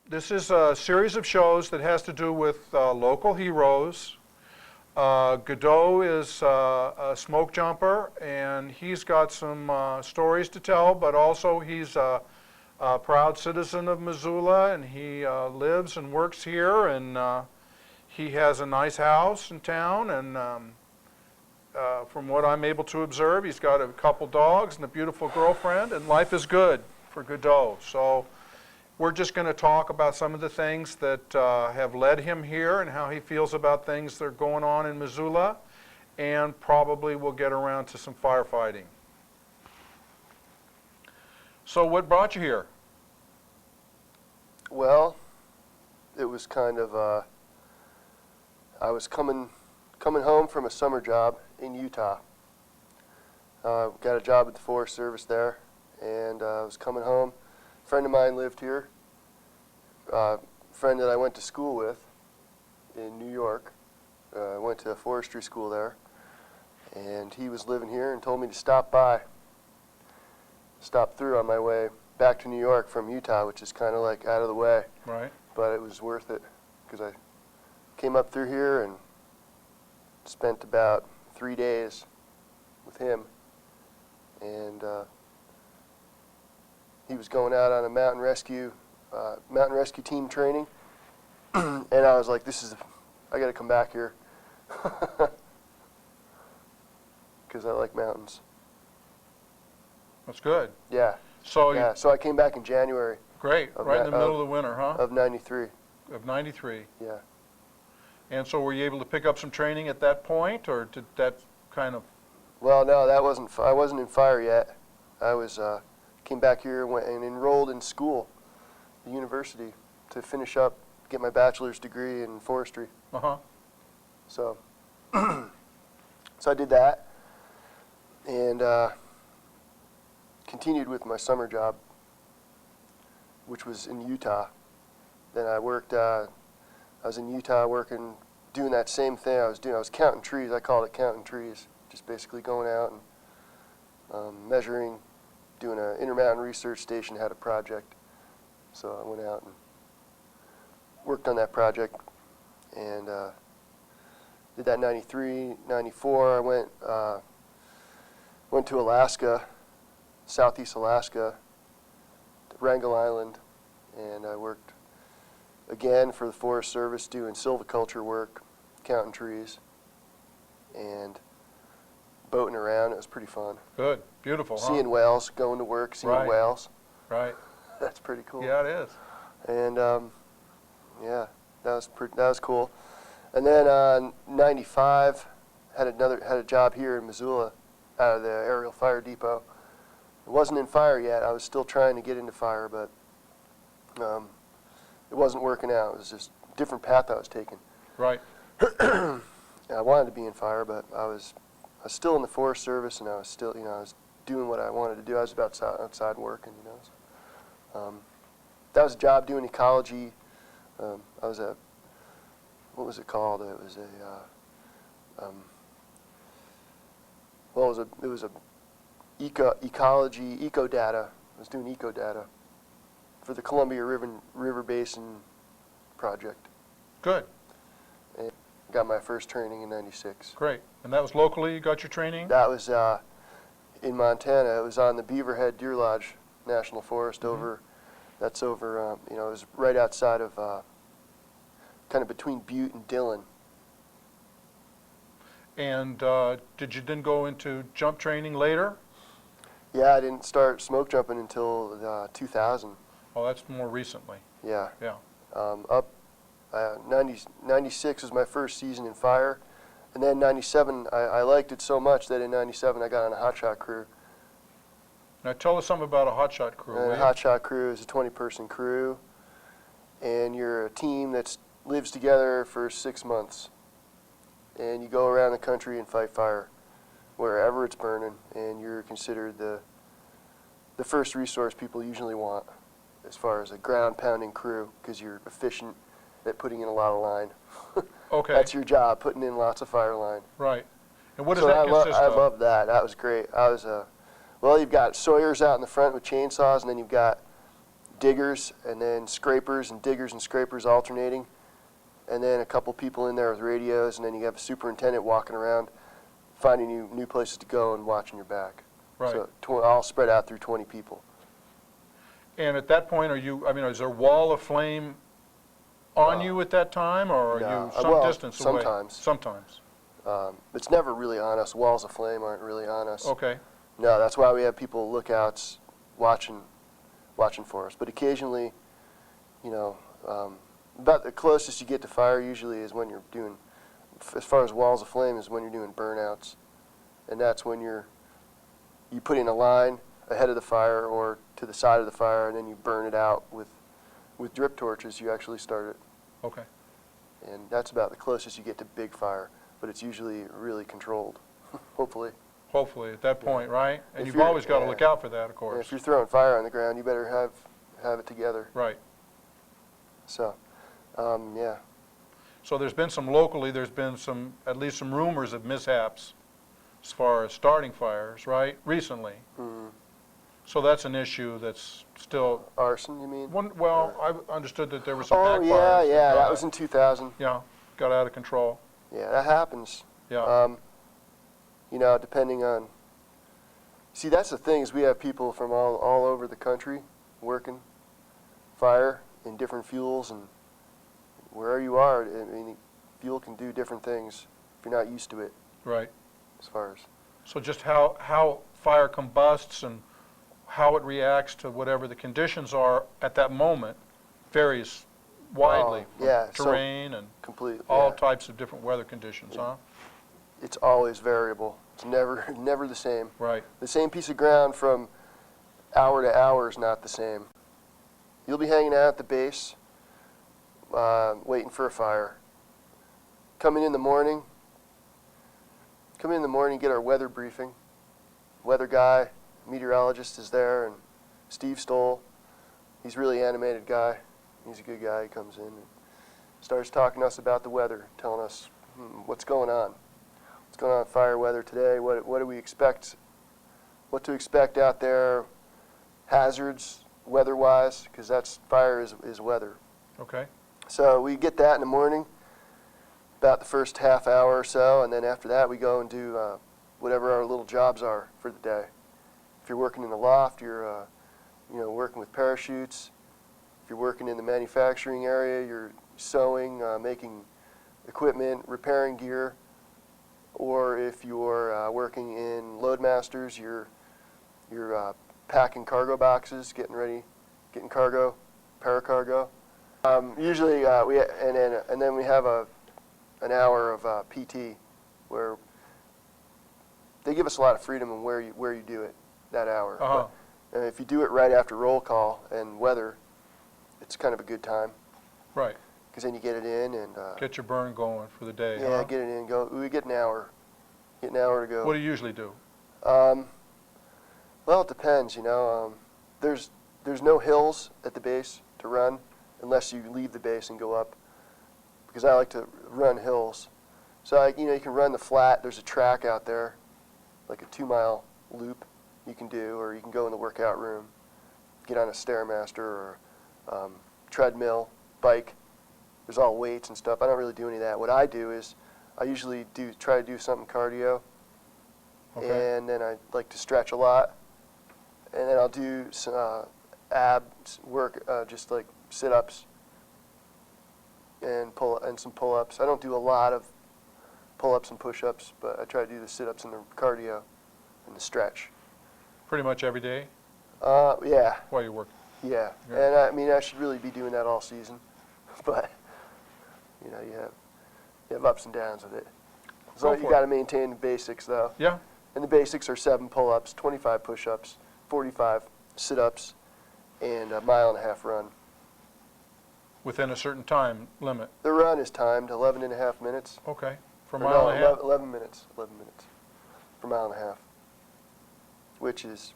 This is a series of shows that has to do with local heroes. Godot is a smoke jumper, and he's got some stories to tell, but also he's a proud citizen of Missoula, and he lives and works here, and he has a nice house in town, and from what I'm able to observe, he's got a couple dogs and a beautiful girlfriend, and life is good for Godot. So we're just going to talk about some of the things that have led him here and how he feels about things that are going on in Missoula, and probably we'll get around to some firefighting. So what brought you here? Well, it was kind of, I was coming home from a summer job in Utah. Got a job at the Forest Service there, and I was coming home. A friend of mine lived here, a friend that I went to school with in New York. I went to a forestry school there, and he was living here and told me to stop through on my way back to New York from Utah, which is kind of like out of the way. Right. But it was worth it because I came up through here and spent about 3 days with him, and he was going out on a mountain rescue team training, and I was like, I got to come back here because I like mountains. That's good. Yeah. So So I came back in January. Great. Right in the middle of the winter, huh? Of '93. Of '93. Yeah. And so were you able to pick up some training at that point, or did that kind of... Well, no, I wasn't in fire yet. I was came back here and enrolled in school, the university, to finish up, get my bachelor's degree in forestry. Uh-huh. So, so I did that, and continued with my summer job, which was in Utah. Then I worked. I was in Utah working, doing that same thing I was counting trees. I called it counting trees. Just basically going out and measuring, doing an Intermountain Research Station had a project. So I went out and worked on that project, and did that in '93, '94. I went to Alaska, Southeast Alaska, to Wrangell Island, and I worked again for the Forest Service doing silviculture work, counting trees, and boating around. It was pretty fun. Good. Beautiful, huh? Seeing whales, going to work, seeing whales. Right. That's pretty cool. Yeah, it is. And yeah, that was cool. And then '95, had a job here in Missoula, out of the aerial fire depot. I wasn't in fire yet. I was still trying to get into fire, but it wasn't working out. It was just a different path I was taking. Right. I wanted to be in fire, but I was still in the Forest Service, and I was still, I was doing what I wanted to do. I was outside working, So, that was a job doing ecology. I was what was it called? It was it was a ecology, eco data. I was doing eco data for the Columbia River Basin project. Good. And got my first training in '96. Great. And that was locally you got your training? That was in Montana. It was on the Beaverhead Deer Lodge National Forest. Mm-hmm. That's over, it was right outside of, kind of between Butte and Dillon. And did you then go into jump training later? Yeah, I didn't start smoke jumping until 2000. Oh, that's more recently. Yeah. Yeah. 96 was my first season in fire. And then 97, I liked it so much that in 97 I got on a hotshot crew. Now tell us something about a hotshot crew. And a hotshot crew is a 20-person crew, and you're a team that lives together for 6 months. And you go around the country and fight fire wherever it's burning, and you're considered the first resource people usually want as far as a ground-pounding crew, because you're efficient at putting in a lot of line. Okay. That's your job, putting in lots of fire line. Right. And what does that consist of? I loved that. That was great. Well, you've got sawyers out in the front with chainsaws, and then you've got diggers, and then scrapers and diggers and scrapers alternating, and then a couple people in there with radios, and then you have a superintendent walking around finding you new places to go and watching your back. Right. So all spread out through 20 people. And at that point, is there a wall of flame on you at that time, or are no. you some Well, distance away? sometimes. Sometimes. It's never really on us. Walls of flame aren't really on us. Okay. No, that's why we have people lookouts watching for us. But occasionally, about the closest you get to fire usually is when you're doing, as far as walls of flame, is when you're doing burnouts, and that's when you put in a line ahead of the fire or to the side of the fire, and then you burn it out with drip torches. You actually start it, Okay. and that's about the closest you get to big fire. But it's usually really controlled, hopefully. Hopefully, at that point, right? And If you've you're- always got to yeah. look out for that, of And course. if you're throwing fire on the ground, you better have it together. Right. So, yeah. So there's been at least some rumors of mishaps as far as starting fires, right, recently. Mm. So that's an issue that's still, Arson, you mean? I've understood that there was some Oh, backfires. yeah, that was in 2000. Yeah, got out of control. Yeah, that happens. Yeah. Depending on. See, that's the thing, is we have people from all over the country working fire in different fuels, and wherever you are, I mean, fuel can do different things if you're not used to it. Right. As far as. So just how fire combusts and how it reacts to whatever the conditions are at that moment varies widely from yeah, terrain and Complete. all Yeah. types of different weather conditions, huh? It's always variable. It's never the same. Right. The same piece of ground from hour to hour is not the same. You'll be hanging out at the base, waiting for a fire. Come in the morning, get our weather briefing. Weather guy, meteorologist is there, and Steve Stoll, he's a really animated guy. He's a good guy. He comes in and starts talking to us about the weather, telling us what's going on. What's going on with fire weather today? What do we expect? What to expect out there? Hazards, weather-wise, because fire is weather. Okay. So we get that in the morning, about the first half hour or so, and then after that we go and do whatever our little jobs are for the day. If you're working in the loft, you're working with parachutes. If you're working in the manufacturing area, you're sewing, making equipment, repairing gear. Or if you're working in Loadmasters, you're packing cargo boxes, getting cargo, paracargo. Usually and then we have an hour of PT where they give us a lot of freedom in where you do it that hour. Uh-huh. But, if you do it right after roll call and weather, it's kind of a good time. Right. Because then you get it in and Get your burn going for the day, yeah, huh? get it in. Go. We get an hour. Get an hour to go. What do you usually do? Well, it depends. There's no hills at the base to run unless you leave the base and go up. Because I like to run hills. So you can run the flat. There's a track out there, like a 2-mile loop you can do, or you can go in the workout room, get on a Stairmaster or treadmill, bike. There's all weights and stuff. I don't really do any of that. What I do is I usually try to do something cardio, Okay. and then I like to stretch a lot, and then I'll do some abs work, just like sit-ups and some pull-ups. I don't do a lot of pull-ups and push-ups, but I try to do the sit-ups and the cardio and the stretch. Pretty much every day Yeah, while you work. yeah. Yeah. And I should really be doing that all season, but you have ups and downs with it. So you got to maintain the basics, though. Yeah. And the basics are 7 pull-ups, 25 push-ups, 45 sit-ups, and a 1.5 mile run. Within a certain time limit. The run is timed 11.5 minutes. Okay. For a Or mile no, and a half. 11 minutes. 11 minutes for a 1.5 miles, which is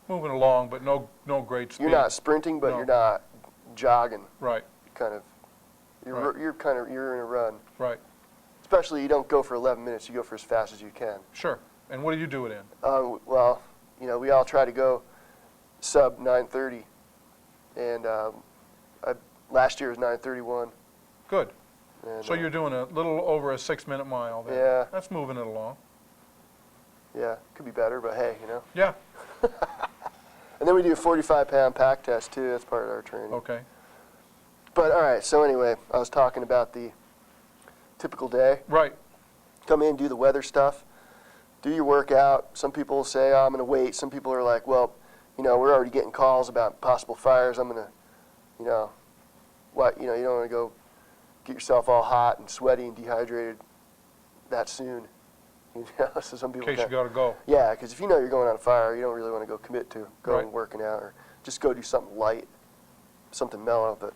Moving along, but no great speed. you're not sprinting, but No. you're not jogging. Right. Kind of, Right. you're in a run. Right. Especially you don't go for 11 minutes. You go for as fast as you can. Sure. And what do you do it in? Well, we all try to go sub 9:30 and last year was 9:31. Good. And, So you're doing a little over a 6-minute mile then. Yeah. That's moving it along. Yeah, could be better, but hey, you know. Yeah. And then we do a 45-pound pack test too. That's part of our training. Okay. But all right, so anyway, I was talking about the typical day. Right. Come in, do the weather stuff, do your workout. Some people say, oh, I'm going to wait. Some people are like, well, you know, we're already getting calls about possible fires. I'm going to, you know, what, you know, you don't want to go get yourself all hot and sweaty and dehydrated that soon. You know, so some In people case you got to go. yeah, because if you know you're going on a fire, you don't really want to go commit to going Right. working out, or just go do something light, something mellow. But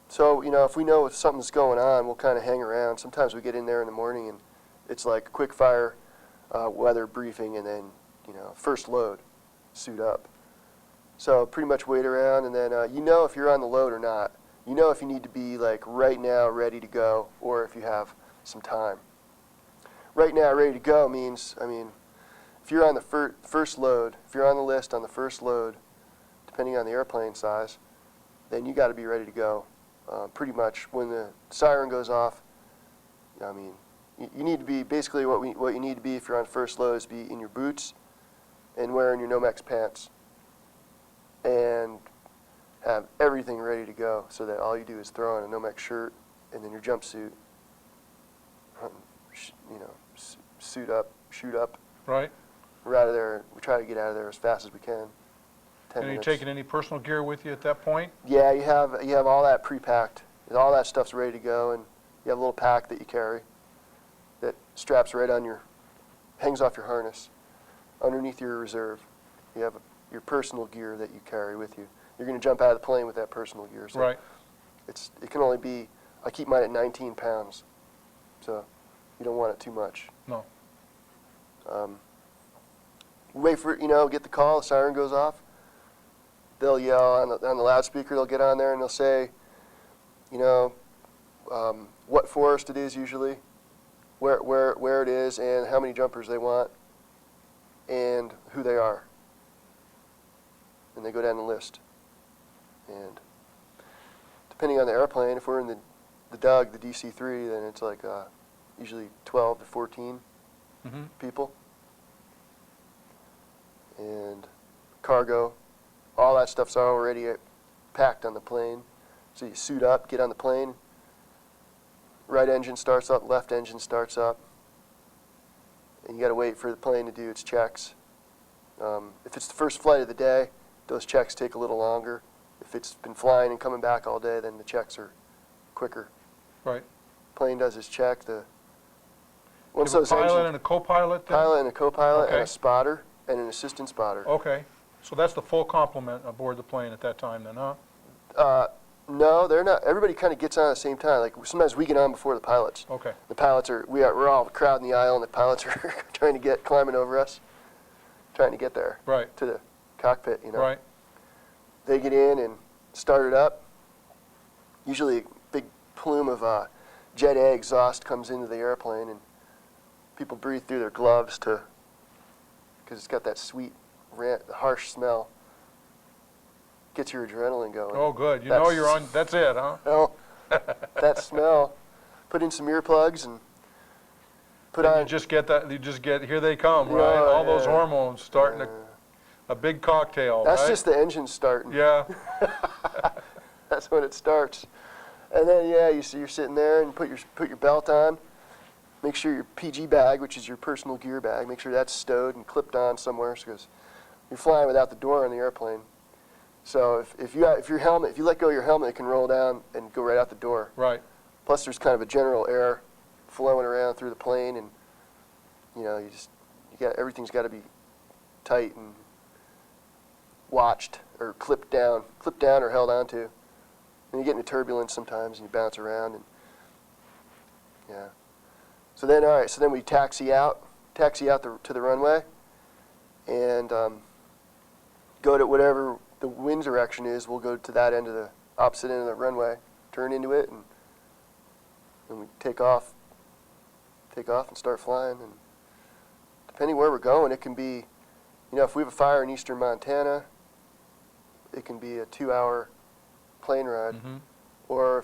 so, you know, if we know if something's going on, we'll kind of hang around. Sometimes we get in there in the morning and it's like a quick fire weather briefing, and then, you know, first load, suit up. So pretty much wait around, and then you know if you're on the load or not. You know if you need to be like right now ready to go, or if you have some time. Right now ready to go means, I mean, if you're on the first load, if you're on the list on the first load, depending on the airplane size, then you got to be ready to go. Pretty much when the siren goes off, I mean, you need to be, basically what you need to be if you're on first load is be in your boots and wearing your Nomex pants and have everything ready to go, so that all you do is throw on a Nomex shirt and then your jumpsuit, you know, suit up, shoot up. Right. We're out of there. We try to get out of there as fast as we can. 10 And are you minutes. taking any personal gear with you at that point? Yeah, you have all that pre-packed. All that stuff's ready to go, and you have a little pack that you carry that straps right on hangs off your harness. Underneath your reserve, you have your personal gear that you carry with you. You're going to jump out of the plane with that personal gear. So Right. it can only be, I keep mine at 19 pounds, so you don't want it too much. No. Wait for, you know, get the call, the siren goes off. They'll yell on the loudspeaker, they'll get on there and they'll say, you know, what forest it is usually, where it is, and how many jumpers they want, and who they are. And they go down the list. And depending on the airplane, if we're in the Doug, the DC-3, then it's like usually 12 to 14 Mm-hmm. people. And cargo, all that stuff's already packed on the plane. So you suit up, get on the plane, right engine starts up, left engine starts up, and you got to wait for the plane to do its checks. If it's the first flight of the day, those checks take a little longer. If it's been flying and coming back all day, then the checks are quicker. Right. Plane does its check. You have a pilot and a co-pilot then? pilot and a co-pilot and Okay. a spotter and an assistant spotter. Okay. So that's the full complement aboard the plane at that time then, huh? No, they're not. Everybody kind of gets on at the same time. Like sometimes we get on before the pilots. Okay. The pilots we're all crowding the aisle, and the pilots are trying to climbing over us, trying to get there Right. to the cockpit. You know. Right. They get in and start it up. Usually, a big plume of jet exhaust comes into the airplane, and people breathe through their gloves because it's got that sweet, harsh smell. Gets your adrenaline going. Oh, good. You know you're on, that's it, huh? Well, that smell. Put in some earplugs and put And on. you just get, here they come, Yeah, right? All those yeah. hormones starting a big cocktail, That's right? just the engine starting. Yeah. That's when it starts. And then you're sitting there and put your belt on. Make sure your PG bag, which is your personal gear bag, make sure that's stowed and clipped on somewhere, because you're flying without the door on the airplane. So if you let go of your helmet, it can roll down and go right out the door. Right. Plus, there's kind of a general air flowing around through the plane, and you know, everything's got to be tight and watched or clipped down or held onto. And you get into turbulence sometimes, and you bounce around, and yeah. So then we taxi out to the runway, and go to whatever the wind direction is. We'll go to that opposite end of the runway, turn into it, and we take off and start flying. And depending where we're going, it can be, you know, if we have a fire in eastern Montana, it can be a 2-hour plane ride, Mm-hmm. or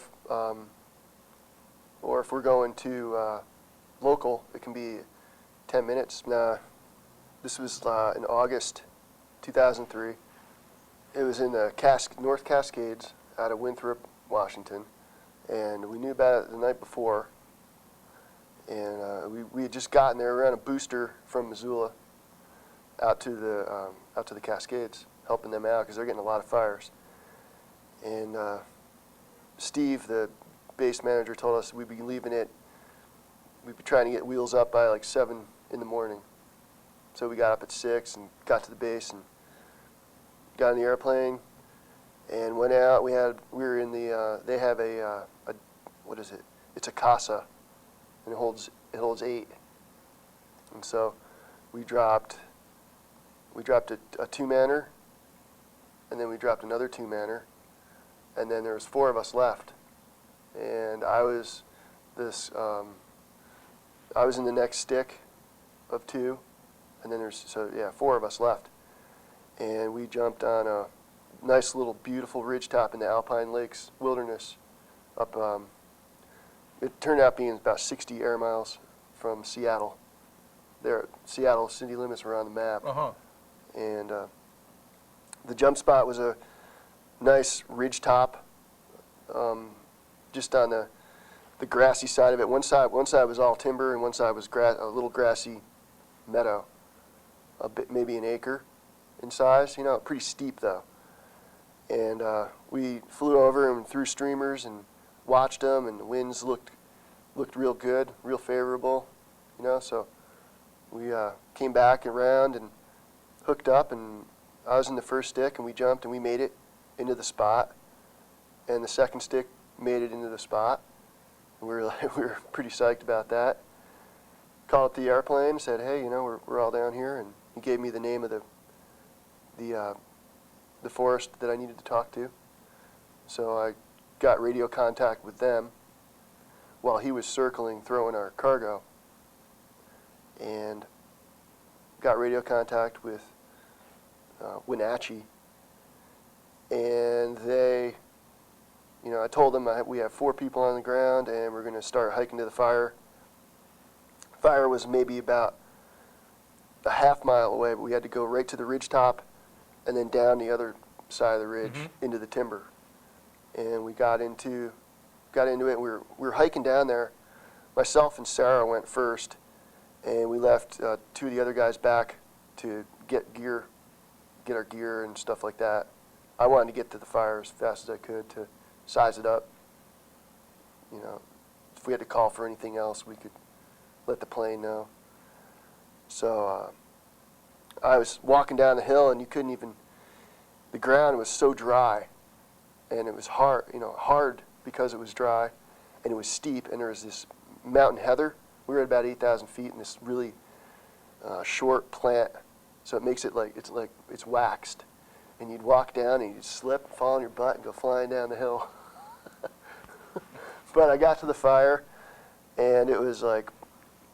if we're going to local, it can be 10 minutes. Nah, this was in August 2003. It was in the North Cascades out of Winthrop, Washington, and we knew about it the night before. And we had just gotten there. We were on a booster from Missoula out to the Cascades, helping them out because they're getting a lot of fires. And Steve, the base manager, told us we'd be leaving it. We'd be trying to get wheels up by like 7 in the morning. So we got up at 6 and got to the base and got in the airplane and went out. We were in the. They have a what is it? It's a casa, and it holds 8. And so we dropped a 2-manner, and then we dropped another 2-manner, and then there was 4 of us left, and I was in the next stick of 2, and then 4 of us left, and we jumped on a nice little beautiful ridgetop in the Alpine Lakes wilderness up. It turned out being about 60 air miles from Seattle. Seattle city limits were on the map. Uh-huh. And the jump spot was a nice ridge top, just on the grassy side of it. One side was all timber, and one side was a little grassy meadow, a bit, maybe an acre in size. Pretty steep though. And we flew over and threw streamers and watched them, and the winds looked real good, real favorable. So we came back around and hooked up, and I was in the first stick, and we jumped, and we made it into the spot, and the second stick made it into the spot. We were pretty psyched about that. Called up the airplane, said, "Hey, we're all down here," and he gave me the name of the forest that I needed to talk to. So I got radio contact with them while he was circling, throwing our cargo, and got radio contact with Wenatchee, and they, I told them we have 4 people on the ground, and we're going to start hiking to the fire. Fire was maybe about a half-mile away, but we had to go right to the ridge top and then down the other side of the ridge into the timber. And we got into it. We were hiking down there. Myself and Sarah went first, and we left 2 of the other guys back to get our gear and stuff like that. I wanted to get to the fire as fast as I could to size it up. If we had to call for anything else, we could let the plane know. So I was walking down the hill, and the ground was so dry, and it was hard because it was dry, and it was steep, and there was this mountain heather. We were at about 8,000 feet in this really short plant, so it makes it like it's waxed, and you'd walk down and you'd slip, fall on your butt, and go flying down the hill. But I got to the fire, and it was like,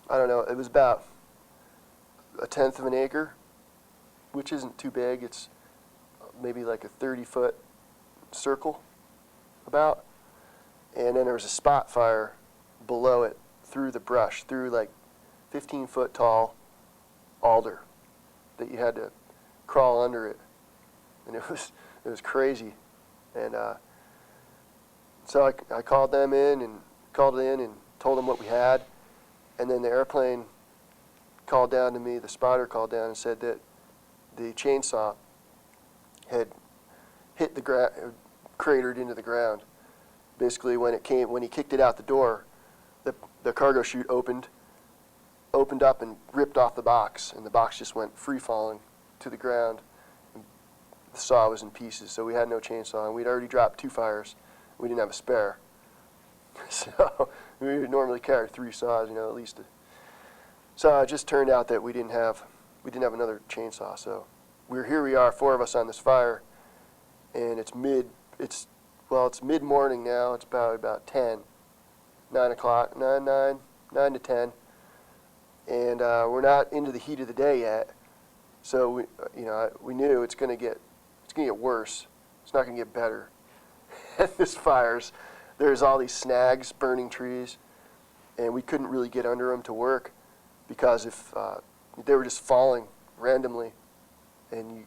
I don't know, it was about 1/10 of an acre, which isn't too big. It's maybe like a 30-foot circle about, and then there was a spot fire below it through the brush, through like 15-foot tall alder that you had to crawl under it, and it was crazy. And so I called them in and told them what we had, and then the airplane called down to me. The spotter called down and said that the chainsaw had hit the cratered into the ground. Basically, when he kicked it out the door, the cargo chute opened up and ripped off the box, and the box just went free falling to the ground. And the saw was in pieces, so we had no chainsaw, and we'd already dropped 2 fires. We didn't have a spare, so we would normally carry 3 saws, at least. So it just turned out that we didn't have another chainsaw. So here we are, 4 of us on this fire, and it's mid-morning now. It's about 9 o'clock, 9 to 10, and we're not into the heat of the day yet. So we knew it's going to get worse. It's not going to get better. And this fires, there's all these snags, burning trees, and we couldn't really get under them to work because if they were just falling randomly, and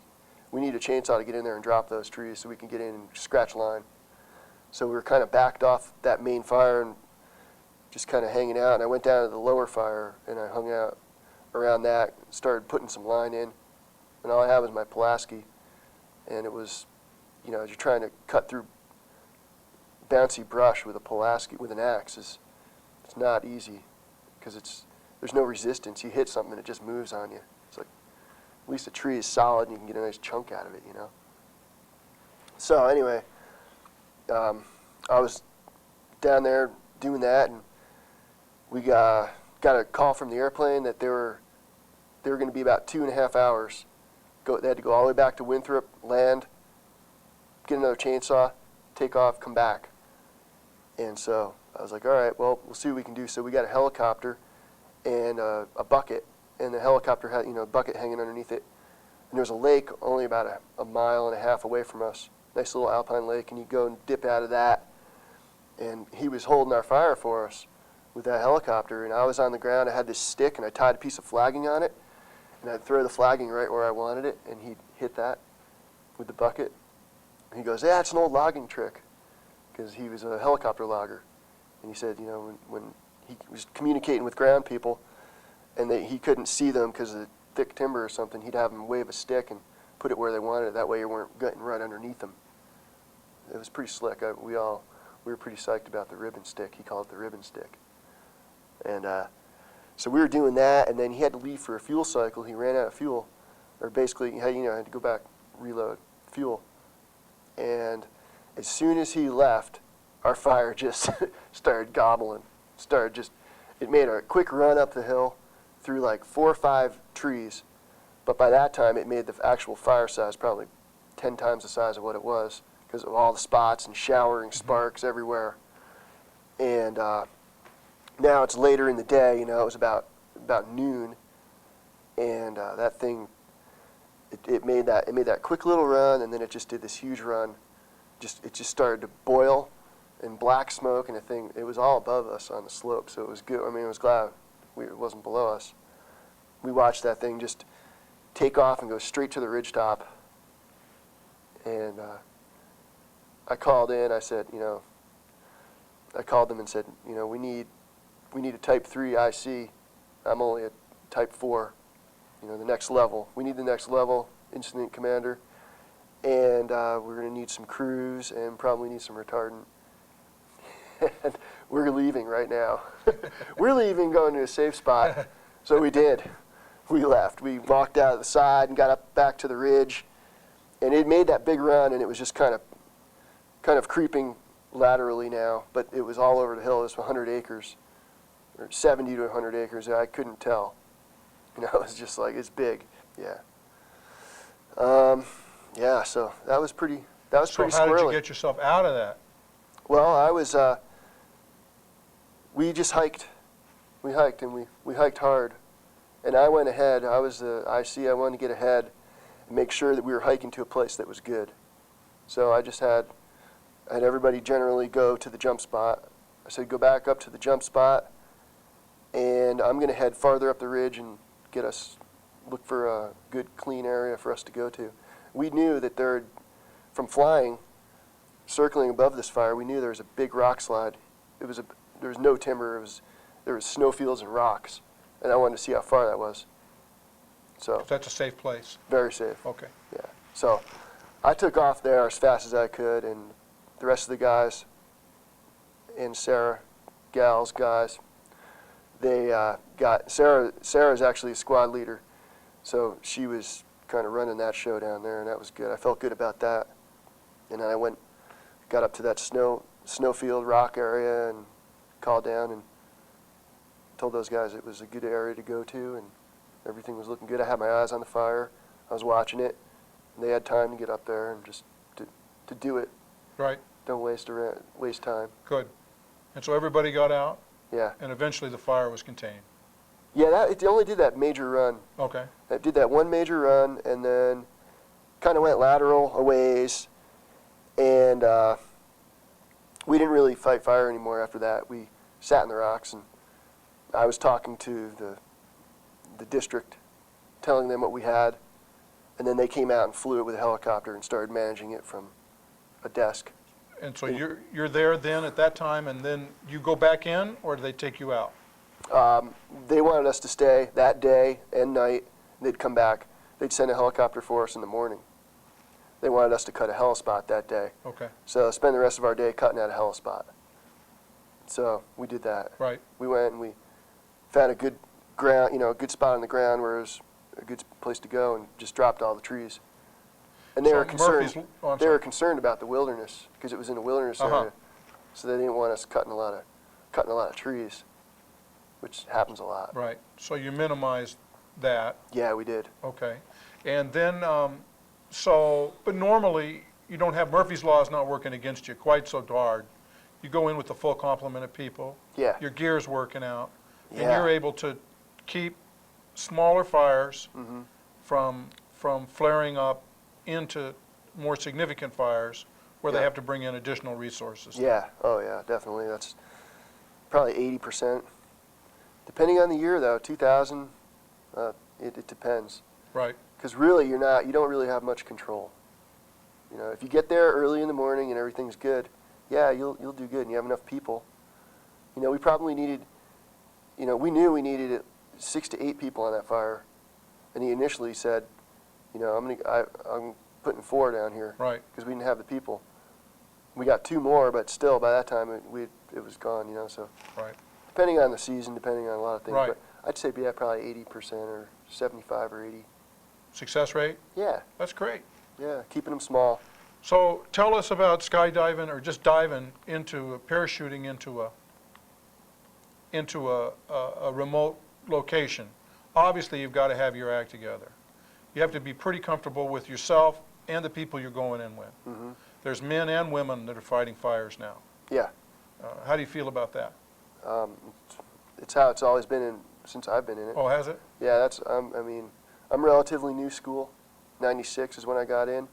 we need a chainsaw to get in there and drop those trees so we can get in and scratch line. So we were kind of backed off that main fire and just kind of hanging out. And I went down to the lower fire and I hung out around that, started putting some line in, and all I had was my Pulaski, and it was, you know, as you're trying to cut through bouncy brush with a Pulaski with an axe, it's not easy because there's no resistance. You hit something and it just moves on you. It's like at least a tree is solid and you can get a nice chunk out of it, you know. So anyway, I was down there doing that, and we got a call from the airplane that they were going to be about 2.5 hours. They had to go all the way back to Winthrop, land, get another chainsaw, take off, come back. And so I was like, all right, well, we'll see what we can do. So we got a helicopter and a bucket, and the helicopter had, you know, a bucket hanging underneath it. And there was a lake only about a 1.5 miles away from us, nice little alpine lake, and you go and dip out of that. And he was holding our fire for us with that helicopter, and I was on the ground. I had this stick, and I tied a piece of flagging on it, and I'd throw the flagging right where I wanted it, and he'd hit that with the bucket. And he goes, yeah, it's an old logging trick, because he was a helicopter logger. And he said, you know, when he was communicating with ground people, and he couldn't see them because of the thick timber or something, he'd have them wave a stick and put it where they wanted it. That way you weren't getting right underneath them. It was pretty slick. We were pretty psyched about the ribbon stick. He called it the ribbon stick. And so we were doing that, and then he had to leave for a fuel cycle. He ran out of fuel, or basically, you know, had to go back, reload fuel. And as soon as he left, our fire just started gobbling. It made a quick run up the hill through like 4 or 5 trees. But by that time, it made the actual fire size probably 10 times the size of what it was because of all the spots and showering sparks everywhere. And now it's later in the day, you know, it was about noon, and that thing, it made that quick little run, and then it just did this huge run. It just started to boil and black smoke, and it was all above us on the slope, so it was good. I mean, I was glad it wasn't below us. We watched that thing just take off and go straight to the ridgetop, and I called in. I said, you know, I called them and said, you know, we need a Type 3 IC. I'm only a Type 4, you know, the next level. We need the next level, incident commander, and we're going to need some crews and probably need some retardant. And we're leaving right now. We're leaving, going to a safe spot. So we did. We left. We walked out of the side and got up back to the ridge, and it made that big run, and it was just kind of creeping laterally now, but it was all over the hill. It was 100 acres, or 70 to 100 acres. I couldn't tell. You know, it was just like, it's big. Yeah. Yeah, so that was pretty pretty squirrely. So how did you get yourself out of that? Well, we just hiked. We hiked, and we hiked hard. And I went ahead. I was the IC. I wanted to get ahead and make sure that we were hiking to a place that was good. So I had everybody generally go to the jump spot. I said, go back up to the jump spot, and I'm going to head farther up the ridge and look for a good, clean area for us to go to. We knew that from flying, circling above this fire, we knew there was a big rock slide. There was no timber. There was snowfields and rocks, and I wanted to see how far that was. So that's a safe place. Very safe. Okay. Yeah. So I took off there as fast as I could, and the rest of the guys and Sarah, guys, they got Sarah's actually a squad leader, so she was kind of running that show down there, and that was good. I felt good about that. And then I got up to that snowfield rock area and called down and told those guys it was a good area to go to, and everything was looking good. I had my eyes on the fire. I was watching it, and they had time to get up there and just to do it. Right. Don't waste time. Good. And so everybody got out? Yeah. And eventually the fire was contained? Yeah, it only did that major run. Okay. It did that one major run, and then kind of went lateral a ways, And we didn't really fight fire anymore after that. We sat in the rocks, and I was talking to the district, telling them what we had, and then they came out and flew it with a helicopter and started managing it from a desk. And so you're there then at that time, and then you go back in, or do they take you out? They wanted us to stay that day and night. They'd come back. They'd send a helicopter for us in the morning. They wanted us to cut a helispot that day. Okay. So spend the rest of our day cutting out a helispot. So we did that. Right. We went and we found a good ground, a good spot on the ground where it was a good place to go, and just dropped all the trees. And they So were concerned. I'm They sorry. were concerned about the wilderness because it was in a wilderness area, so they didn't want us cutting a lot of trees, which happens a lot. Right. So you minimized that. Yeah, we did. Okay. And then, but normally you don't have, Murphy's Law is not working against you quite so hard. You go in with the full complement of people. Yeah. Your gear's working out. And Yeah. you're able to keep smaller fires Mm-hmm. from flaring up into more significant fires where they Yeah. have to bring in additional resources. Yeah. Oh, yeah. Definitely. That's probably 80%. Depending on the year, though, 2000. It depends. Right. Because really, you don't really have much control. If you get there early in the morning and everything's good, yeah, you'll do good, and you have enough people. We probably needed, we knew we needed 6 to 8 people on that fire, and he initially said, I'm putting 4 down here, Right. because we didn't have the people. We got 2 more, but still, by that time, it was gone. So Right. depending on the season, depending on a lot of things, Right. but I'd say probably 80% or 75 or 80. Success rate? Yeah, That's great. yeah, keeping them small. So tell us about skydiving or just diving parachuting into a remote location. Obviously, you've got to have your act together. You have to be pretty comfortable with yourself and the people you're going in with. Hmm. There's men and women that are fighting fires now. Yeah, How do you feel about that? it's how it's always been since I've been in it. Oh, has it? Yeah, I'm relatively new school. 96 is when I got in.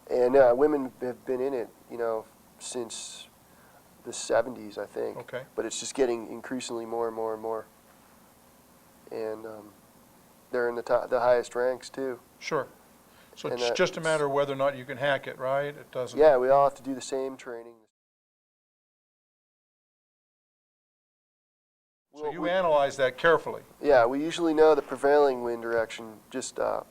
And women have been in it, since the 70s, I think. Okay. But it's just getting increasingly more and more and more. And they're in the highest ranks, too. Sure. So And it's just a matter of whether or not you can hack it, right? It doesn't. Yeah, we all have to do the same training. So you analyze that carefully. Yeah, we usually know the prevailing wind direction, just, the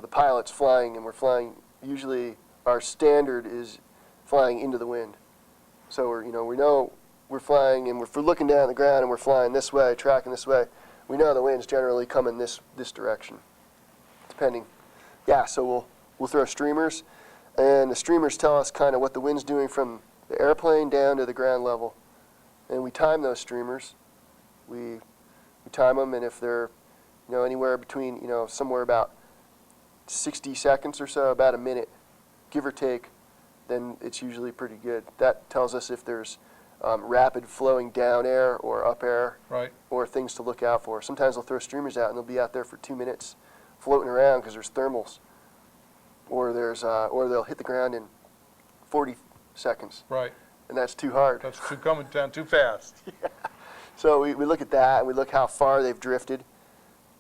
pilot's flying, and we're flying, usually our standard is flying into the wind. So we know we're flying, and if we're looking down at the ground and we're flying this way, tracking this way, we know the wind's generally coming this direction, depending. Yeah, so we'll throw streamers, and the streamers tell us kind of what the wind's doing from the airplane down to the ground level. And we time those streamers. We time them, and if they're, anywhere between, somewhere about 60 seconds or so, about a minute, give or take, then it's usually pretty good. That tells us if there's rapid flowing down air or up air, Right. or things to look out for. Sometimes they'll throw streamers out, and they'll be out there for 2 minutes floating around because there's thermals, or they'll hit the ground in 40 seconds, Right. and that's too hard. That's coming down too fast. So we look at that, and we look how far they've drifted.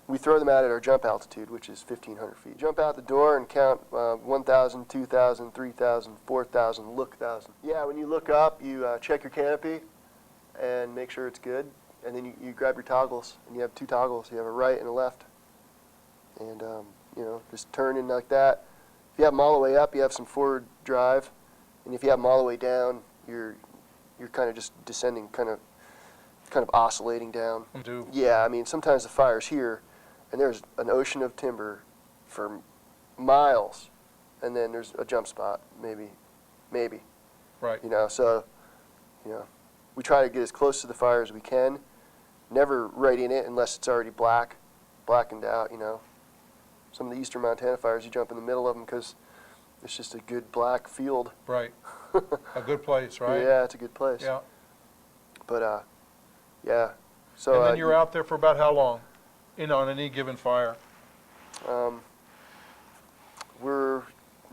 We throw them out at our jump altitude, which is 1,500 feet. Jump out the door and count 1,000, 2,000, 3,000, 4,000, look 1,000. Yeah, when you look up, you check your canopy and make sure it's good. And then you grab your toggles, and you have 2 toggles. You have a right and a left. And, just turn in like that. If you have them all the way up, you have some forward drive. And if you have them all the way down, you're kind of just descending, kind of oscillating down. Do. Yeah, sometimes the fire's here, and there's an ocean of timber for miles, and then there's a jump spot, maybe. Right. So, we try to get as close to the fire as we can, never right in it unless it's already blackened out, Some of the eastern Montana fires, you jump in the middle of them because it's just a good black field. Right. A good place, right? Yeah, it's a good place. Yeah. But, yeah. So, And then you're out there for about how long? On any given fire?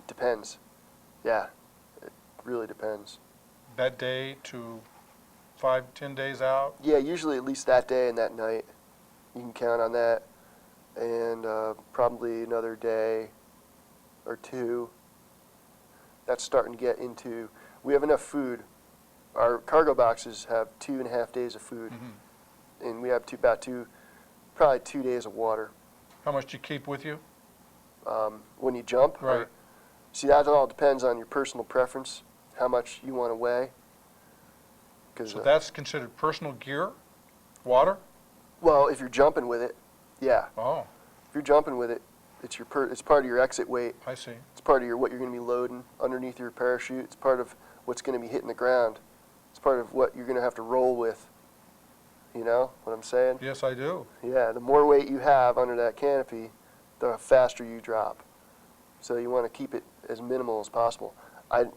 Depends. Yeah. really depends. That day to 5, 10 days out? Yeah, usually at least that day and that night. You can count on that. And probably another day or two. That's starting to get into, we have enough food. Our cargo boxes have 2.5 days of food. Mm-hmm. And we have probably 2 days of water. How much do you keep with you? When you jump? Right. See, that all depends on your personal preference, how much you want to weigh. So that's considered personal gear? Water? Well, if you're jumping with it, yeah. Oh, If you're jumping with it, it's part of your exit weight. I see. It's part of what you're going to be loading underneath your parachute. It's part of what's going to be hitting the ground. It's part of what you're going to have to roll with. You know what I'm saying? Yes, I do. Yeah, the more weight you have under that canopy, the faster you drop. So you want to keep it as minimal as possible. I'm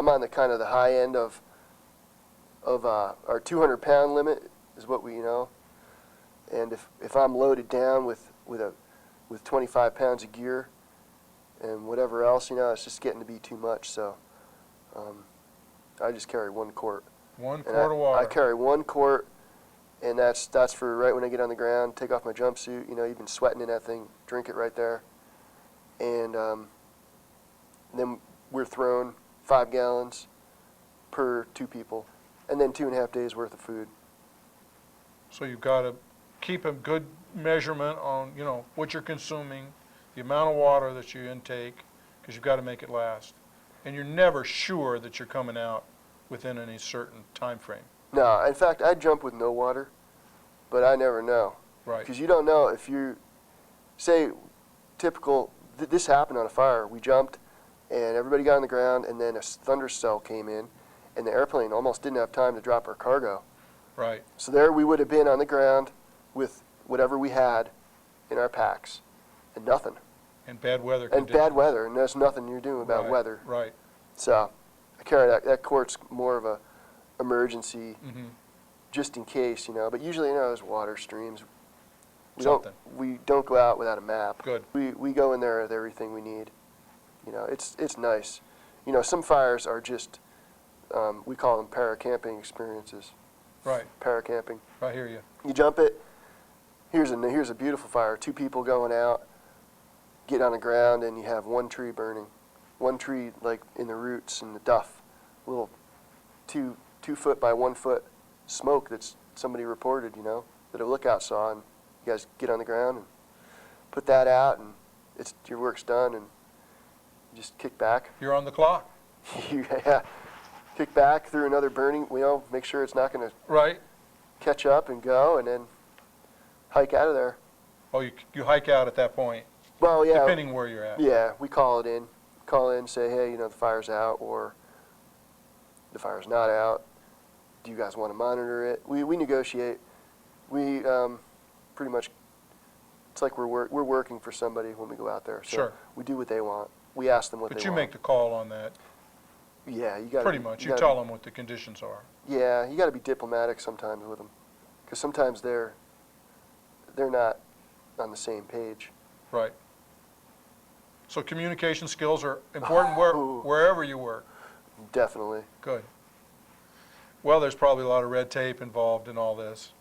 on the kind of the high end of our 200-pound limit is what we, and if I'm loaded down with 25 pounds of gear and whatever else, it's just getting to be too much. So I just carry 1 quart. 1 quart of water. I carry 1 quart, and that's for right when I get on the ground, take off my jumpsuit. You've been sweating in that thing, drink it right there. And then we're throwing 5 gallons per 2 people, and then 2.5 days worth of food. So you've got to keep a good measurement on, what you're consuming, the amount of water that you intake, because you've got to make it last. And you're never sure that you're coming out within any certain time frame. No, in fact, I jump with no water, but I never know. Right. Because you don't know if you, say, typical, this happened on a fire. We jumped, and everybody got on the ground, and then a thunder cell came in, and the airplane almost didn't have time to drop our cargo. Right. So there we would have been on the ground with whatever we had in our packs, and nothing. And bad weather And conditions. bad weather, and there's nothing you're doing about Right, weather. Right. So I carry that quart's more of a emergency, Mm-hmm. just in case, But usually, there's water streams. We Something. don't go out without a map. Good. We go in there with everything we need. It's nice. Some fires are just we call them para-camping experiences. Right. Para-camping. I hear you. You jump it. Here's a beautiful fire. 2 people going out, get on the ground, and you have 1 tree burning. 1 tree like in the roots and the duff, little 2 foot by 1 foot smoke that's somebody reported, that a lookout saw, and you guys get on the ground and put that out, and your work's done, and you just kick back. You're on the clock. Yeah, kick back through another burning. Make sure it's not going to Right. catch up and go, and then hike out of there. Oh, you hike out at that point, Well, yeah. depending where you're at. Yeah, we call it in. Call in, say, hey, the fire's out, or the fire's not out. Do you guys want to monitor it? We negotiate. We pretty much, it's like we're working for somebody when we go out there. So Sure. we do what they want. We ask them what But they you want. make the call on that, Yeah, you got pretty much. You tell them what the conditions are. Yeah, you got to be diplomatic sometimes with them, because sometimes they're not on the same page. Right. So communication skills are important Oh. wherever you work. Definitely. Good. Well, there's probably a lot of red tape involved in all this.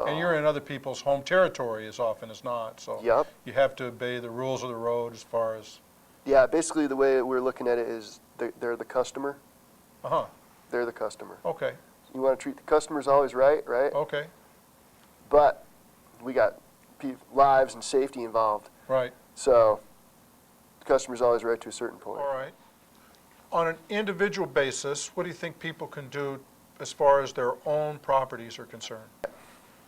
And you're in other people's home territory as often as not, so Yep. you have to obey the rules of the road as far as, Yeah, basically the way we're looking at it is they're the customer. uh-huh, They're the customer. okay, You want to treat the customers always right? okay, But we got lives and safety involved. right, So the customer's always right to a certain point. all right. On an individual basis, what do you think people can do as far as their own properties are concerned?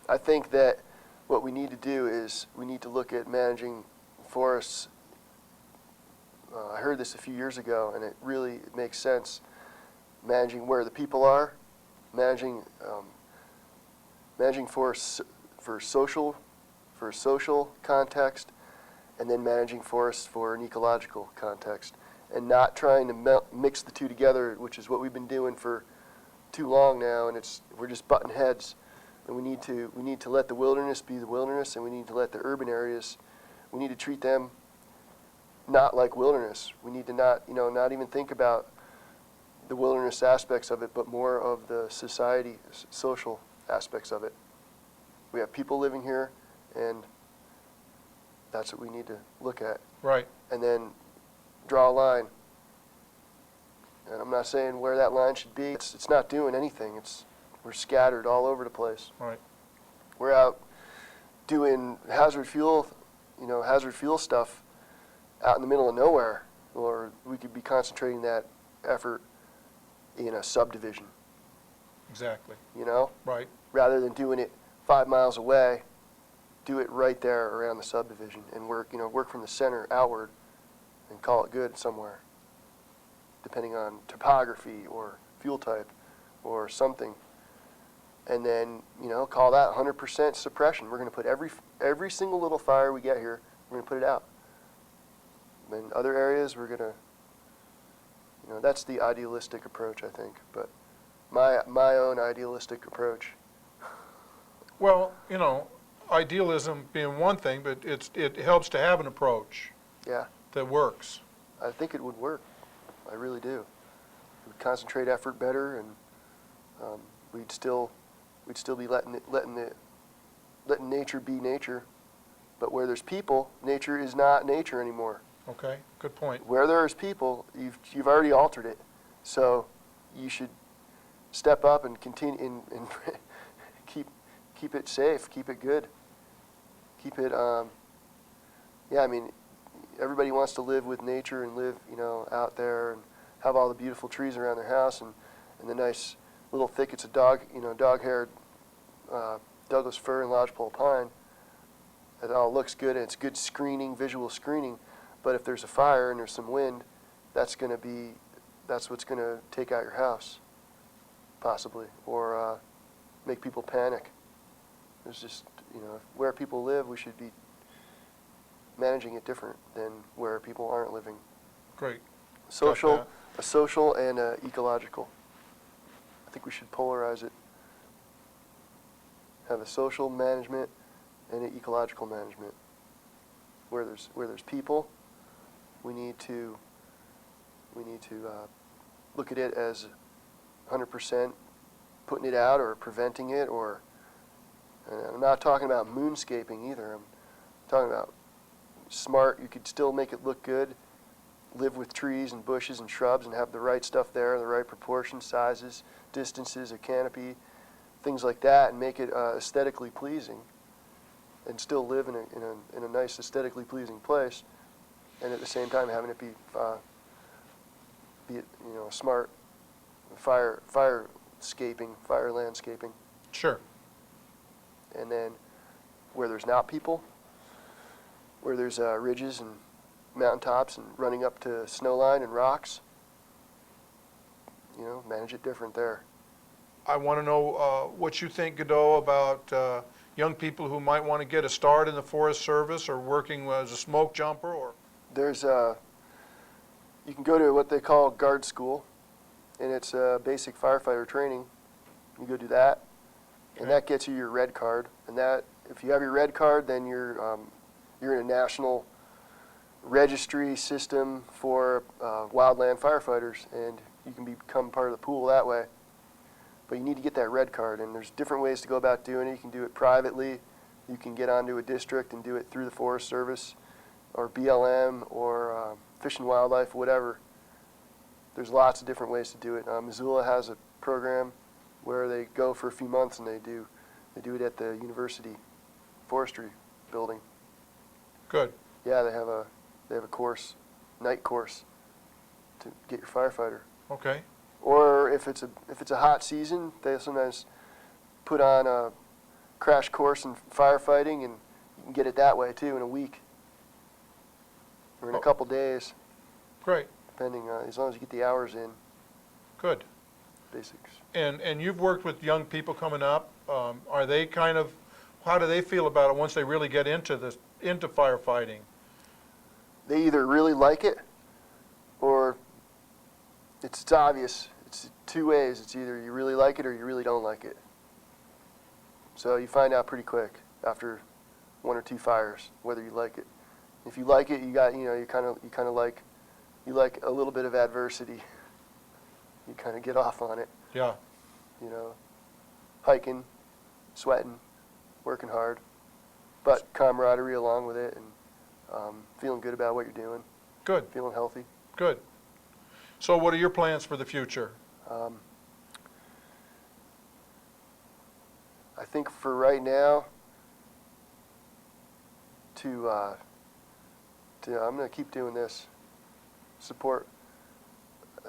I think that what we need to do is we need to look at managing forests. I heard this a few years ago, and it really makes sense. Managing where the people are, managing forests for social context, and then managing forests for an ecological context, and not trying to mix the two together, which is what we've been doing for too long now, and we're just butting heads. And we need to let the wilderness be the wilderness, and we need to let the urban areas, we need to treat them not like wilderness. We need to not even think about the wilderness aspects of it, but more of the society, social aspects of it. We have people living here, and that's what we need to look at. Right. And then draw a line. And I'm not saying where that line should be. It's not doing anything. We're scattered all over the place. Right. We're out doing hazard fuel stuff out in the middle of nowhere, or we could be concentrating that effort in a subdivision, Exactly. Right. Rather than doing it 5 miles away, do it right there around the subdivision and work from the center outward and call it good somewhere, depending on topography or fuel type or something. And then, call that 100% suppression. We're going to put every single little fire we get here, we're going to put it out. In other areas, we're going to, that's the idealistic approach, I think. But my own idealistic approach. Well, idealism being one thing, but it helps to have an approach Yeah, that works. I think it would work. I really do. It would concentrate effort better, and we'd still be letting nature be nature. But where there's people, nature is not nature anymore. Okay, good point. Where there's people, you've already altered it. So you should step up and continue and keep it safe, keep it good, keep it. Everybody wants to live with nature and live, out there and have all the beautiful trees around their house and the nice little thickets of dog-haired Douglas fir and lodgepole pine. It all looks good and it's good screening, visual screening. But if there's a fire and there's some wind, that's what's going to take out your house, possibly, or make people panic. There's just, where people live, we should be managing it different than where people aren't living. Great. A social and ecological. I think we should polarize it. Have a social management and an ecological management. Where there's people, we need to look at it as 100% putting it out or preventing it, or and I'm not talking about moonscaping either. I'm talking about smart. You could still make it look good, live with trees and bushes and shrubs and have the right stuff there, the right proportions, sizes, distances, a canopy, things like that, and make it aesthetically pleasing, and still live in a nice aesthetically pleasing place, and at the same time having it be a smart fire landscaping. Sure. And then where there's not people, where there's ridges and mountaintops and running up to snow line and rocks, manage it different there. I want to know what you think, Godot, about young people who might want to get a start in the Forest Service or working as a smoke jumper, or there's you can go to what they call guard school, and it's basic firefighter training. You go do that, and that gets you your red card. And that, if you have your red card, then you're in a national registry system for wildland firefighters, and you can become part of the pool that way. But you need to get that red card, and there's different ways to go about doing it. You can do it privately. You can get onto a district and do it through the Forest Service or BLM or Fish and Wildlife, whatever. There's lots of different ways to do it. Missoula has a program where they go for a few months and they do it at the university forestry building. good. Yeah, they have a course, night course, to get your firefighter. Okay. Or if it's a hot season, they sometimes put on a crash course in firefighting, and you can get it that way too in a week or in a couple days, Great. depending as long as you get the hours in. Good. Basics. And you've worked with young people coming up. Are they how do they feel about it once they really get into firefighting? They either really like it, or it's obvious. It's two ways. It's either you really like it or you really don't like it. So you find out pretty quick after 1 or 2 fires whether you like it. If you like it, you kind of like a little bit of adversity. you kind of get off on it, Yeah, you know, hiking, sweating, working hard, but camaraderie along with it, and feeling good about what you're doing, good, feeling healthy. good. So what are your plans for the future? I think for right now, I'm going to keep doing this. Support.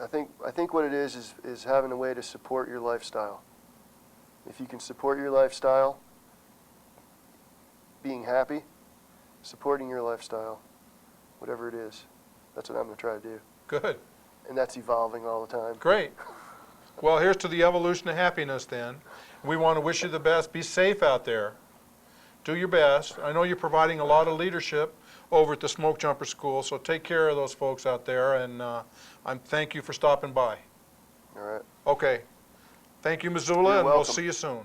I think what it is having a way to support your lifestyle. If you can support your lifestyle, being happy, supporting your lifestyle, whatever it is, that's what I'm going to try to do. Good, And that's evolving all the time. great. Well, here's to the evolution of happiness then. We want to wish you the best. Be safe out there. Do your best. I know you're providing a lot of leadership over at the Smoke Jumper School, so take care of those folks out there, and thank you for stopping by. All right. Okay. Thank you, Missoula, You're and we'll welcome. see you soon.